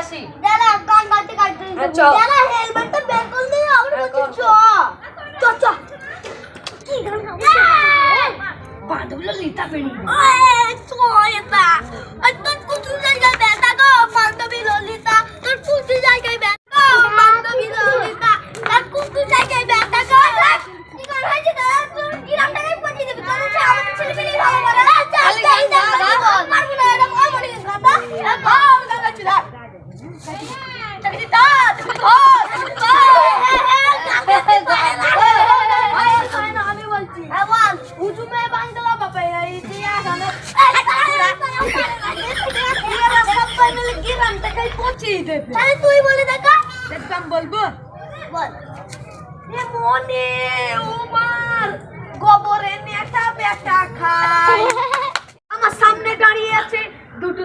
আসি। দাঁড়া গান গাইতে গাইতে দাঁড়া হেলমেটটা বের করে দে আমরা বলছি চ চ চ কি গান গাও বান্ধবীরা লিতা পেনি চ এটা আর তোর কুচু জায়গায় ব্যথা গো বান্ধবী ললিতা তোর কুচু জায়গায় ব্যথা বান্ধবী ললিতা তোর কুচু জায়গায় ব্যথা গো কি গান হয়েছে দাদা তুই কি রামটাকে পচিয়ে দিবি তোর হচ্ছে আমাদের ছেলে পেলে ভালো করে না চাল গাই না পারবো না এরকম আমার গাতা গাও গাতা চুদা তুমি তো তুমি তো আমি বলছি হ্যাঁ বল উঁচু মেয়ে বান্ধলা বাবা এই দিয়া গানো কি রামটাকে পচিয়ে দেবে আরে তুই বলে দেখা একদম বলবো বল এ মনে উমার গোবরে নেটা বেটা খায় আমার সামনে দাঁড়িয়ে আছে দুটো